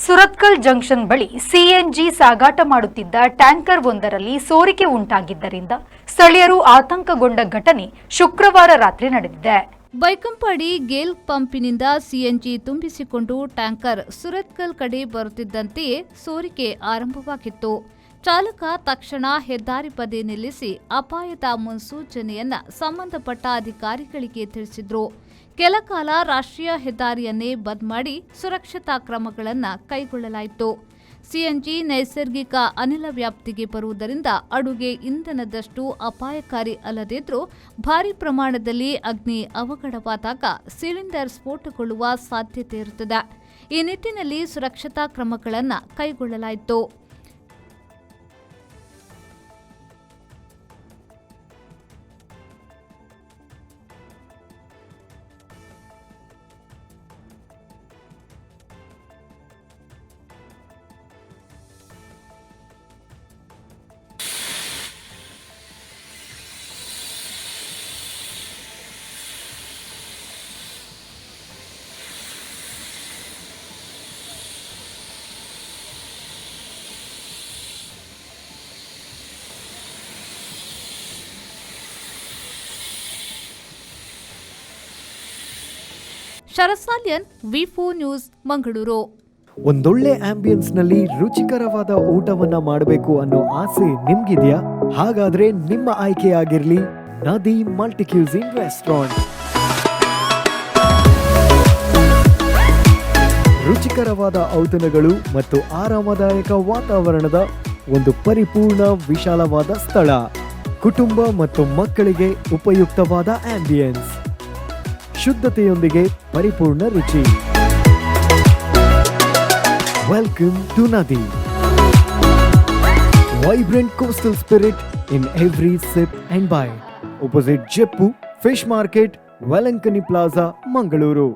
Surathkal junction ಬಳಿ CNG ಸಾಗಾಟ ಮಾಡುತ್ತಿದ್ದ ಟ್ಯಾಂಕರ್ ಒಂದರಲ್ಲಿ ಸೋರಿಕೆ ಉಂಟಾಗಿದ್ದರಿಂದ ಸ್ಥಳೀಯರು ಆತಂಕಗೊಂಡ ಘಟನೆ ಶುಕ್ರವಾರ ರಾತ್ರಿ ನಡೆದಿದೆ. ಬೈಕಂಪಾಡಿ ಗೇಲ್ ಪಂಪಿನಿಂದ ಸಿಎನ್ಜಿ ತುಂಬಿಸಿಕೊಂಡು ಟ್ಯಾಂಕರ್ ಸುರತ್ಕಲ್ ಕಡೆ ಬರುತ್ತಿದ್ದಂತೆಯೇ ಸೋರಿಕೆ ಆರಂಭವಾಗಿತ್ತು. ಚಾಲಕ ತಕ್ಷಣ ಹೆದ್ದಾರಿ ಬದಿ ನಿಲ್ಲಿಸಿ ಅಪಾಯದ ಮುನ್ಸೂಚನೆಯನ್ನ ಸಂಬಂಧಪಟ್ಟ ಅಧಿಕಾರಿಗಳಿಗೆ ತಿಳಿಸಿದ್ರು. ಕೆಲಕಾಲ ರಾಷ್ಟ್ರೀಯ ಹೆದ್ದಾರಿಯನ್ನೇ ಬಂದ್ ಮಾಡಿ ಸುರಕ್ಷತಾ ಕ್ರಮಗಳನ್ನು ಕೈಗೊಳ್ಳಲಾಯಿತು. ಸಿಎನ್ಜಿ ನೈಸರ್ಗಿಕ ಅನಿಲ ವ್ಯಾಪ್ತಿಗೆ ಬರುವುದರಿಂದ ಅಡುಗೆ ಇಂಧನದಷ್ಟು ಅಪಾಯಕಾರಿ ಅಲ್ಲದಿದ್ರೂ ಭಾರಿ ಪ್ರಮಾಣದಲ್ಲಿ ಅಗ್ನಿ ಅವಘಡವಾದಾಗ ಸಿಲಿಂಡರ್ ಸ್ಫೋಟಗೊಳ್ಳುವ ಸಾಧ್ಯತೆ ಇರುತ್ತದೆ. ಈ ನಿಟ್ಟಿನಲ್ಲಿ ಸುರಕ್ಷತಾ ಕ್ರಮಗಳನ್ನು ಕೈಗೊಳ್ಳಲಾಯಿತು. ಶರಸಾಲ್ಯನ್ ವಿ4 ನ್ಯೂಸ್ ಮಂಗಳೂರು. ಒಂದೊಳ್ಳೆ ಆಂಬಿಯನ್ಸ್ ನಲ್ಲಿ ರುಚಿಕರವಾದ ಊಟವನ್ನ ಮಾಡಬೇಕು ಅನ್ನೋ ಆಸೆ ನಿಮ್ಗಿದ್ಯಾ? ಹಾಗಾದ್ರೆ ನಿಮ್ಮ ಆಯ್ಕೆಯಾಗಿರ್ಲಿ ನದಿ ಮಲ್ಟಿ ಕ್ಯೂಸಿನ್ ರೆಸ್ಟೋರೆಂಟ್. ರುಚಿಕರವಾದ ಔತಣಗಳು ಮತ್ತು ಆರಾಮದಾಯಕ ವಾತಾವರಣದ ಒಂದು ಪರಿಪೂರ್ಣ ವಿಶಾಲವಾದ ಸ್ಥಳ. ಕುಟುಂಬ ಮತ್ತು ಮಕ್ಕಳಿಗೆ ಉಪಯುಕ್ತವಾದ ಆಂಬಿಯನ್ಸ್, ಶುದ್ಧತೆಯೊಂದಿಗೆ ಪರಿಪೂರ್ಣ ರುಚಿ. ವೆಲ್ಕಮ್ ಟು ನದಿ. Vibrant coastal spirit in every sip and bite. Opposite Jeppu Fish Market, Velankani Plaza, Mangaluru.